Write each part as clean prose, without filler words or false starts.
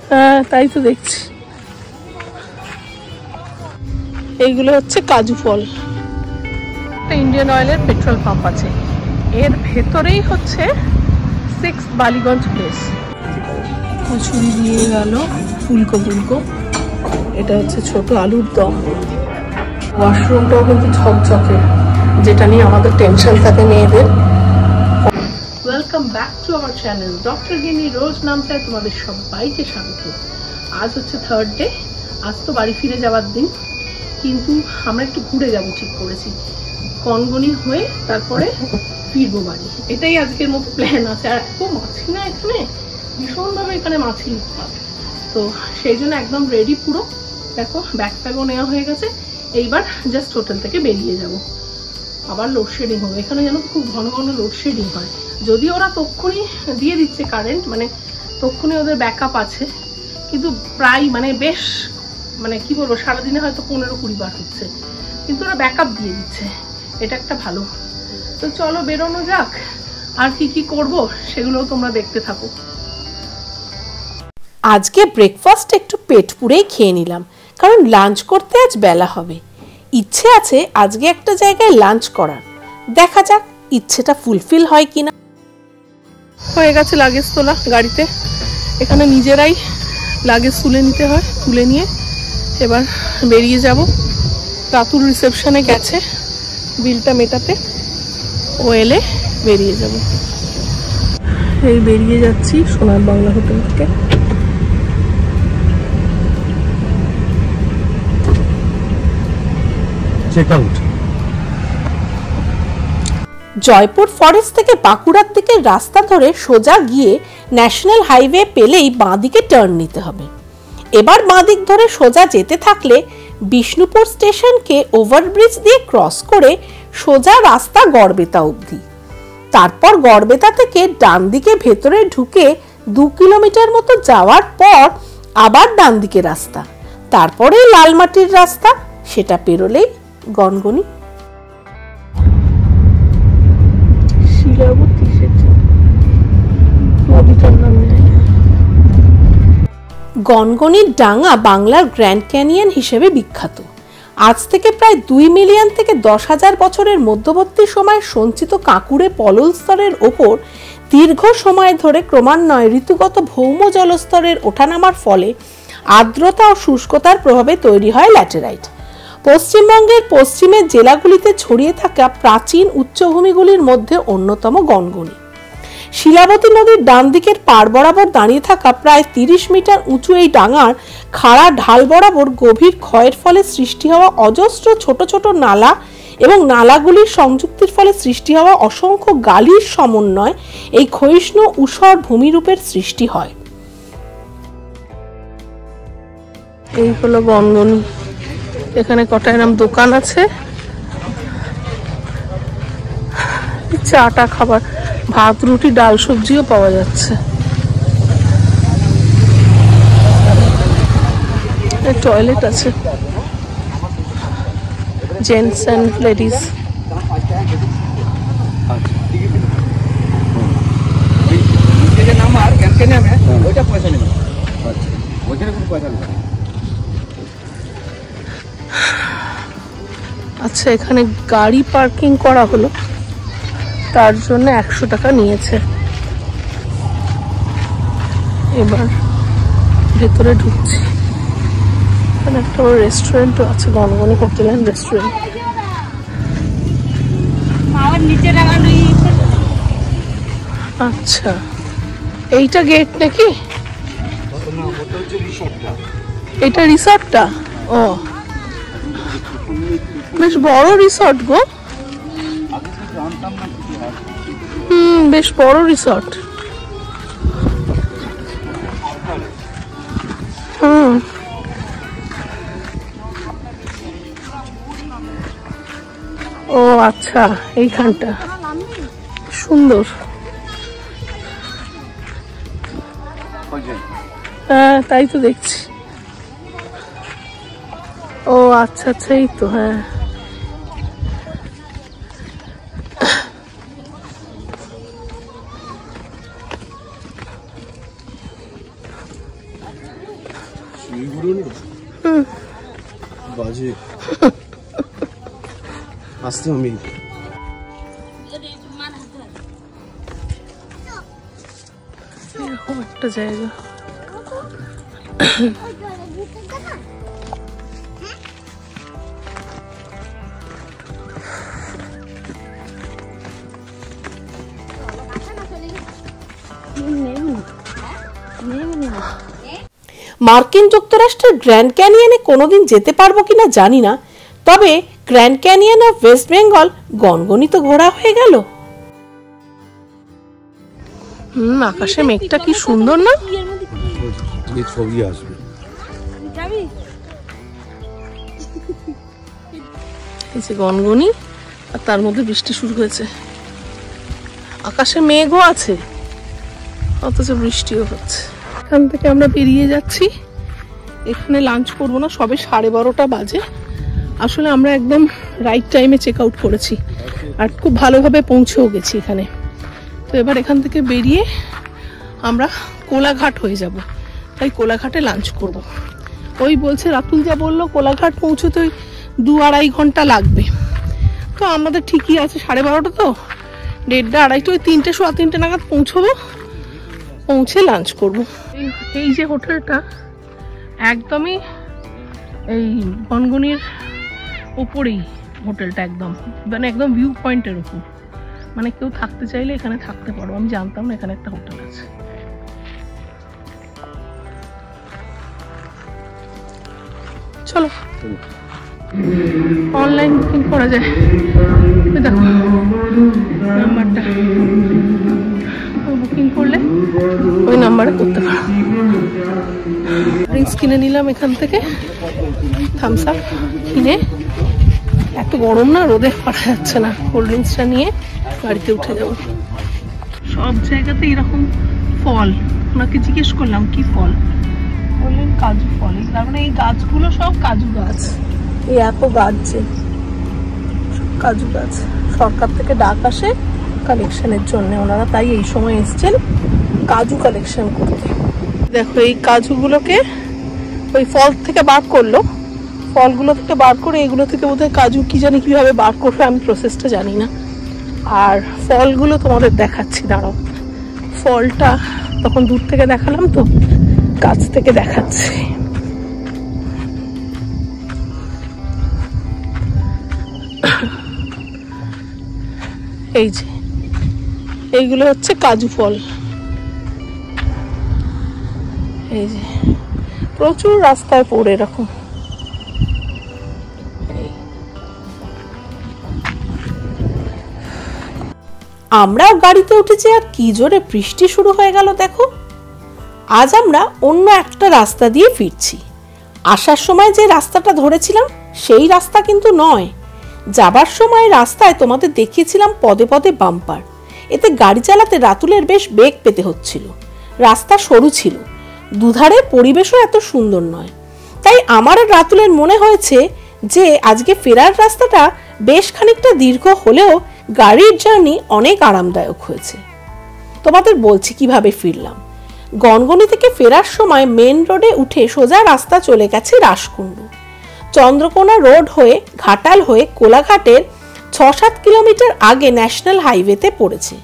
হ্যাঁ তাই তো দেখছি। এইগুলো হচ্ছে কাজু ফল। একটা ইন্ডিয়ান অয়েলের পেট্রোল পাম্প আছে, এর ভেতরেই হচ্ছে 6 বালিগঞ্জ প্লেস। কচুরি দিয়ে গেল ফুলকো ফুলকো, এটা হচ্ছে ছোট আলুর দম। ওয়াশরুমটাও কিন্তু ঝকঝকে, যেটা নিয়ে আমাদের টেনশন থাকে মেয়েদের। Welcome back to our channel doctor Gini rose নামটায় তোমাদের সবাইকে স্বাগত। আজ হচ্ছে থার্ড ডে, আজ তো বাড়ি ফিরে যাওয়ার দিন, কিন্তু আমরা একটু ঘুরে যাব ঠিক করেছি। কনগনি হয়ে তারপরে ফিরবো বাড়ি, এটাই আজকের মতো প্ল্যান আছে। আর এত মাছি না এখানে, ভীষণভাবে এখানে মাছি উৎপাত, তো সেই জন্য একদম রেডি পুরো। দেখো ব্যাগ ট্যাগও নেওয়া হয়ে গেছে, এইবার জাস্ট হোটেল থেকে বেরিয়ে যাব। আবার লোডশেডিং হবে এখানে, যেন খুব ঘন ঘন লোডশেডিং হয়। যদি ওরা তক্ষুনি দিয়ে দিচ্ছে কারেন্ট, মানে তক্ষুনি ওদের ব্যাকআপ আছে, কিন্তু প্রায় মানে বেশ মানে কি বলবো, সারাদিনে হয়তো 15-20 বার হচ্ছে, কিন্তু ওরা ব্যাকআপ দিয়ে দিচ্ছে, এটা একটা ভালো। তো চলো বেরোনো যাক, আর কি কি করব সেগুলোও তোমরা দেখতে থাকো। আজকে ব্রেকফাস্ট একটু পেট পুরেই খেয়ে নিলাম, কারণ লাঞ্চ করতে আজ বেলা হবে। ইচ্ছে আছে আজকে একটা জায়গায় লাঞ্চ করার, দেখা যাক ইচ্ছেটা ফুলফিল হয় কিনা। হয়ে গেছে লাগেজ তোলা গাড়িতে, এখানে নিজেরাই লাগেজ তুলে নিতে হয়, তুলে নিয়ে এবার বেরিয়ে যাব। রাতুল রিসেপশনে গেছে বিলটা মেটাতে, ও এলে বেরিয়ে যাব। এই বেরিয়ে যাচ্ছি সোনার বাংলা হোটেল থেকে। জয়পুর ফরেস্ট থেকে বাঁকুড়ার দিকে রাস্তা ধরে সোজা গিয়ে ন্যাশনাল হাইওয়ে পেলেই বাঁদিকে টার্ন নিতে হবে। এবার বাঁদিক ধরে সোজা যেতে থাকলে বিষ্ণুপুর স্টেশনকে ওভারব্রিজ দিয়ে ক্রস করে সোজা রাস্তা গড়বেতা অবধি। তারপর গড়বেতা থেকে ডান দিকে ভেতরে ঢুকে 2 কিলোমিটার মতো যাওয়ার পর আবার ডান দিকে রাস্তা, তারপরে লালমাটির রাস্তা, সেটা পেরোলেই গনগনি। গনগনির ডাঙা বাংলার গ্র্যান্ড ক্যানিয়ন হিসেবে বিখ্যাত। আজ থেকে প্রায় 2 মিলিয়ন থেকে 10,000 বছরের মধ্যবর্তী সময় সঞ্চিত কাঁকুড়ে পলল স্তরের ওপর দীর্ঘ সময় ধরে ক্রমান্বয়ে ঋতুগত ভৌম জলস্তরের ওঠানামার ফলে আর্দ্রতা ও শুষ্কতার প্রভাবে তৈরি হয় ল্যাটেরাইট। পশ্চিমবঙ্গের পশ্চিমের জেলাগুলিতে ছড়িয়ে থাকা প্রাচীন উচ্চভূমিগুলির মধ্যে অন্যতম গনগনি। শিলাবতী নদীর ডান দিকের পাড় বরাবর দাঁড়িয়ে থাকা প্রায় 30 মিটার উঁচু এই ডাঙার খাড়া ঢাল বরাবর গভীর ক্ষয়ের ফলে সৃষ্টি হওয়া অজস্র ছোট ছোট নালা এবং নালাগুলির সংযুক্তির ফলে সৃষ্টি হওয়া অসংখ্য গালির সমন্বয় এই ক্ষয়িষ্ণু ঊষর ভূমিরূপের সৃষ্টি হয়। এই হলো গনগনি, এখানে কটা এরকম দোকান আছে, চাটা খাবার, ভাত রুটি ডাল সবজিও পাওয়া যাচ্ছে। টয়লেট আছে, জেন্টস এন্ড লেডিস। আচ্ছা, এখানে গাড়ি পার্কিং করা হলো, তার জন্য 100 টাকা নিয়েছে। এবার ভেতরে ঢুকছি, এখানে একটা রেস্টুরেন্টও আছে, গনগনি হোটেল এন্ড রেস্টুরেন্ট। আচ্ছা, এইটা গেট নাকি? এটা রিসর্টটা? ও বেশ বড় রিসর্ট গো। বেশ বড় রিসর্ট। ও আচ্ছা, এইখানটা সুন্দর। হ্যাঁ তাই তো দেখছি। ও আচ্ছা আচ্ছা, এই তো। হ্যাঁ বাজে আসতে আমি এরকম একটা জায়গা। মার্কিন যুক্তরাষ্ট্রের গ্র্যান্ড ক্যানিয়নে কোনোদিন যেতে পারবো কিনা জানি না, তবে grand canyon of West Bengal গনগনিত ঘোরা হয়ে গেল। আকাশে মেঘটা কি সুন্দর না? ছবি আসবে। এই যে গনগনি, আর তার মধ্যে বৃষ্টি শুরু হয়েছে। আকাশে মেঘও আছে, অথচ বৃষ্টিও হচ্ছে। এখান থেকে আমরা বেরিয়ে যাচ্ছি। এখানে লাঞ্চ করবো না, সবে 12:30 বাজে। আসলে আমরা একদম রাইট টাইমে চেক আউট করেছি আর খুব ভালোভাবে পৌঁছেও গেছি এখানে। তো এবার এখান থেকে বেরিয়ে আমরা কোলাঘাট হয়ে যাব, তাই কোলাঘাটে লাঞ্চ করব। ওই বলছে, রাতুল যা বললো, কোলাঘাট পৌঁছতে 2-2.5 ঘন্টা লাগবে। তো আমাদের ঠিকই আছে, 12:30 তো, 1:30, 2:30, 3টে, 3:15 নাগাদ পৌঁছবো। পৌঁছে লাঞ্চ করব। এই যে হোটেলটা একদমই এই গনগনির উপরেই, হোটেলটা একদম মানে একদম ভিউ পয়েন্টের উপর, মানে কেউ থাকতে চাইলে এখানে থাকতে পারো। আমি জানতাম না এখানে একটা হোটেল আছে। চলো অনলাইন বুকিং করা যায়, দেখো নাম্বারটা, বুকিং করলে ওই নাম্বারে করতে পারো। ড্রিঙ্কস কিনে নিলাম এখান থেকে, থামস আপ কিনে। এত গরম না, রোদে পারা যাচ্ছে না। কোল্ড ড্রিঙ্কসটা নিয়ে গাড়িতে উঠে যাবো। সব জায়গাতে এরকম ফল, ওনাকে জিজ্ঞেস করলাম কি ফল, বললেন কাজু ফল। তার মানে এই গাছগুলো সব কাজু গাছ। এই এত গাছ যে কাজু গাছ, সরকার থেকে ডাক আসে কালেকশনের জন্য, ওনারা তাই এই সময় এসছেন কাজু কালেকশন করতে। দেখো এই কাজুগুলোকে ওই ফল থেকে বার করলো, ফলগুলো থেকে বার করে এগুলো থেকে বোধহয় কাজু কি জানি কিভাবে বার করবে, আমি প্রসেসটা জানি না। আর ফলগুলো তোমাদের দেখাচ্ছি, দাঁড়াও। ফলটা তখন দূর থেকে দেখালাম, তো কাছ থেকে দেখাচ্ছি। এই যে এইগুলো হচ্ছে কাজু ফল। এই যে প্রচুর রাস্তায় পড়ে এরকম। আমরাও গাড়িতে উঠেছি, আর কি জোরে বৃষ্টি শুরু হয়ে গেল দেখো। আজ আমরা অন্য একটা রাস্তা দিয়ে ফিরছি। আসার সময় যে রাস্তাটা ধরেছিলাম সেই রাস্তা কিন্তু নয়। যাবার সময় রাস্তায় তোমাদের দেখিয়েছিলাম পদে পদে বাম্পার, এতে গাড়ি চালাতে রাতুলের বেশ বেগ পেতে হচ্ছিল। রাস্তা সরু ছিল, দুধারের পরিবেশও এত সুন্দর নয়। তাই আমার আর রাতুলের মনে হয়েছে যে আজকে ফেরার রাস্তাটা বেশ খানিকটা দীর্ঘ হলেও গাড়ির জার্নি অনেক আরামদায়ক হয়েছে। তোমাদের বলছি কিভাবে ফিরলাম। গনগনি থেকে ফেরার সময় মেন রোডে উঠে সোজা রাস্তা চলে গেছে রাসকুণ্ডু। চন্দ্রকোনা রোড হয়ে ঘাটাল হয়ে কোলাঘাটের 6-7 কিলোমিটার আগে ন্যাশনাল হাইওয়েতে পড়েছে।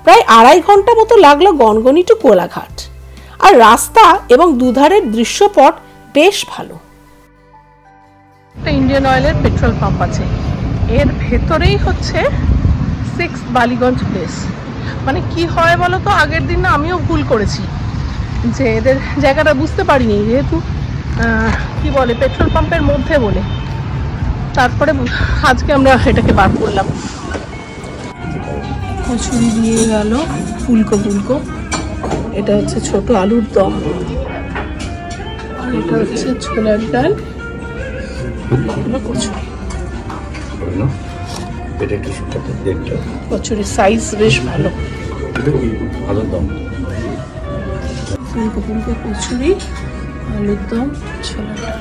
প্রায় 2.5 ঘন্টা মতো লাগলো গনগনি টু কোলাঘাট। আর রাস্তা এবং দুধারের দৃশ্যপট বেশ ভালো। একটা ইন্ডিয়ান অয়েলের পেট্রোল পাম্প আছে, এর ভেতরেই হচ্ছে 6 বালিগঞ্জ প্লেস। মানে কি হয় বলো তো, আগের দিন না আমিও ভুল করেছি, যে এদের জায়গাটা বুঝতে পারিনি, যেহেতু কি বলে পেট্রোল পাম্পের মধ্যে বলে। তারপরে আজকে আমরা এটাকে বার করলাম। কচুরি দিয়ে গেল, ফুলকো ফুলকো। এটা হচ্ছে ছোট আলুর দম, আর এটা হচ্ছে ছোলার ডাল, কচুরি। কচুরির সাইজ বেশ ভালো। ফুলকো ফুলকো কচুরি, আলুর দম, ছোলার ডাল।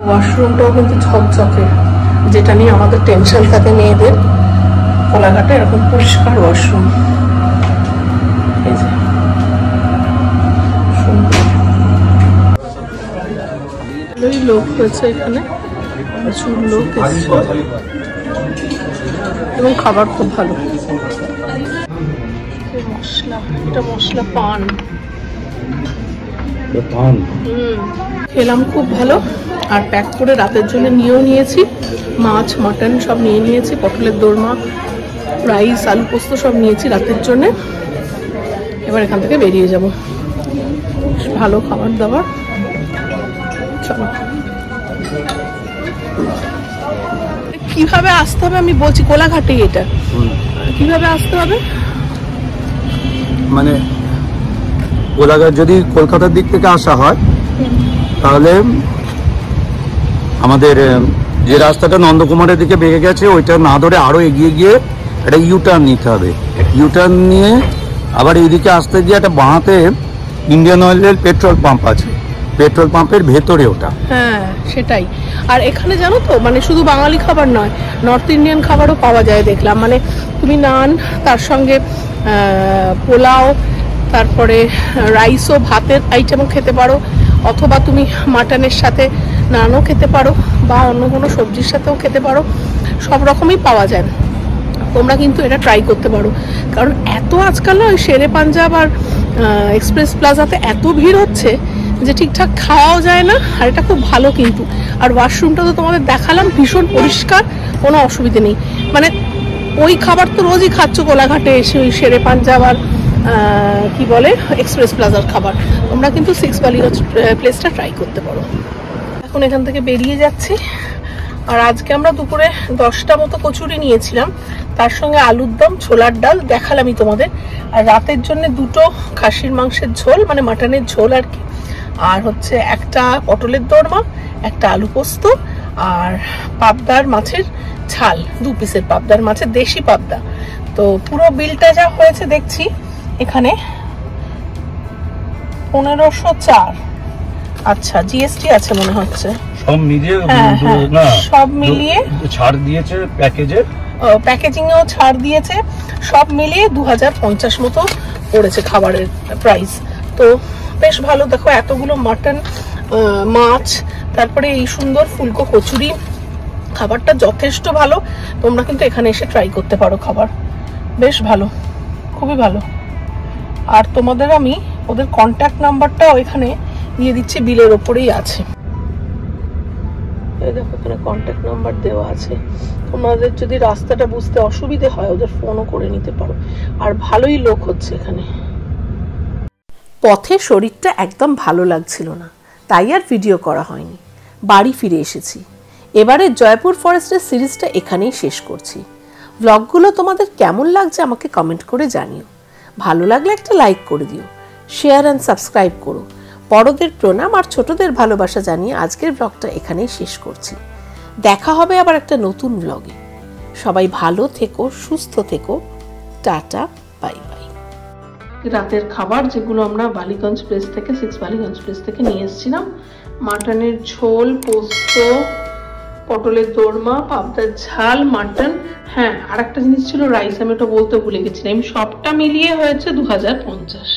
ওয়াশরুমটাও কিন্তু ঝকঝকে, যেটা নিয়ে আমাদের টেনশন থাকে মেয়েদের। কোলাঘাটে এরকম পরিষ্কার ওয়াশরুম। এই যে সুন্দর। ভালোই লোক হয়েছে এখানে, প্রচুর লোক এসছে এবং খাবার খুব ভালো। মশলা, এটা মশলা পান, খেলাম খুব ভালো। আর প্যাক করে রাতের জন্য নিয়েও নিয়েছি, মাছ মাটন সব নিয়ে নিয়েছি, পটলের দোরমা, রাইস, আলু পোস্ত সব নিয়েছি রাতের জন্য। এবার এখান থেকে বেরিয়ে যাব। ভালো খাবার দাবার। চলো, কিভাবে আসতে হবে আমি বলছি, কোলাঘাটে এটা কিভাবে আসতে হবে? মানে কোলাঘাট যদি কলকাতার দিক থেকে আসা হয় তাহলে আমাদের যে রাস্তাটা নন্দকুমারের দিকে বেরিয়ে গেছে ওইটা না ধরে আরো এগিয়ে গিয়ে একটা ইউটার্ন নিতে হবে। ইউটার্ন নিয়ে আবার এইদিকে আসতে গিয়ে একটা বাঁহাতে ইন্ডিয়ান অয়েলের পেট্রোল পাম্প আছে, পেট্রোল পাম্পের ভেতরে ওটা। হ্যাঁ সেটাই। আর এখানে জানো তো, মানে শুধু বাঙালি খাবার নয়, নর্থ ইন্ডিয়ান খাবারও পাওয়া যায় দেখলাম। মানে তুমি নান, তার সঙ্গে পোলাও, তারপরে রাইসও, ভাতের আইটেমও খেতে পারো, অথবা তুমি মাটনের সাথে নানও খেতে পারো বা অন্য কোনো সবজির সাথেও খেতে পারো, সব রকমই পাওয়া যায়। তোমরা কিন্তু এটা ট্রাই করতে পারো, কারণ এত আজকাল না ওই শেরে পাঞ্জাব আর এক্সপ্রেস প্লাজাতে এত ভিড় হচ্ছে যে ঠিকঠাক খাওয়াও যায় না। আর এটা খুব ভালো কিন্তু। আর ওয়াশরুমটা তো তোমাদের দেখালাম, ভীষণ পরিষ্কার, কোনো অসুবিধে নেই। মানে ওই খাবার তো রোজই খাচ্ছ কোলাঘাটে এসে, ওই শেরে পাঞ্জাব আর কি বলে এক্সপ্রেস প্লাজার খাবার। তোমরা কিন্তু 6 বালিগঞ্জ প্লেসটা ট্রাই করতে পারো। এখন এখান থেকে বেরিয়ে যাচ্ছি। আর আজকে আমরা দুপুরে 10টা মতো কচুরি নিয়েছিলাম, তার সঙ্গে আলুর দম, ছোলার ডাল দেখালামই তোমাদের। আর রাতের জন্য 2টো খাসির মাংসের ঝোল, মানে মাটনের ঝোল আর কি, আর হচ্ছে একটা পটলের দোরমা, একটা আলু পোস্ত, আর পাবদার মাছের ঝাল, 2 পিসের পাবদার মাছের, দেশি পাবদা। তো পুরো বিলটা যা হয়েছে দেখছি এখানে 1504। আচ্ছা, জিএসটি আছে মনে হচ্ছে সব মিলিয়ে, সব মিলিয়ে ছাড় দিয়েছে প্যাকেজে, প্যাকেজিং এও ছাড় দিয়েছে, সব মিলিয়ে 2050 মতো পড়েছে খাবারের প্রাইস। তো বেশ ভালো। দেখো এতগুলো মাটন, মাছ, তারপরে এই সুন্দর ফুলকো কচুরি, খাবারটা যথেষ্ট ভালো। তোমরা কিন্তু এখানে এসে ট্রাই করতে পারো, খাবার বেশ ভালো, খুবই ভালো। আর তোমাদের আমি ওদের কন্ট্যাক্ট নাম্বারটাও এখানে দিয়ে দিচ্ছি, বিলের ওপরেই আছে। এই দেখো এখানে কন্ট্যাক্ট নাম্বার দেওয়া আছে, তোমাদের যদি রাস্তাটা বুঝতে অসুবিধে হয় ওদের ফোনও করে নিতে পারো। আর ভালোই লোক হচ্ছে এখানে। পথে শরীরটা একদম ভালো লাগছিল না, তাই আর ভিডিও করা হয়নি। বাড়ি ফিরে এসেছি। এবারে জয়পুর ফরেস্টের সিরিজটা এখানেই শেষ করছি। ব্লগগুলো তোমাদের কেমন লাগছে আমাকে কমেন্ট করে জানিও। ভালো লাগলে একটা লাইক করে দিও, শেয়ার অ্যান্ড সাবস্ক্রাইব করো। বড়দের প্রণাম আর ছোটদের ভালোবাসা জানিয়ে আজকের ব্লগটা এখানেই শেষ করছি। দেখা হবে আবার একটা নতুন ব্লগে। সবাই ভালো থেকো, সুস্থ থেকো। Tata, bye bye. রাতের খাবার যেগুলো আমরা বালিগঞ্জ প্লেস থেকে, 6 বালিগঞ্জ প্লেস থেকে নিয়ে এসেছিলাম, মাটনের ঝোল, পোস্ত, পটলের দোরমা, পাবদার ঝাল, মাটন, হ্যাঁ আর একটা জিনিস ছিল রাইস, আমি ওটা বলতে ভুলে গেছিলাম। সবটা মিলিয়ে হয়েছে 2050।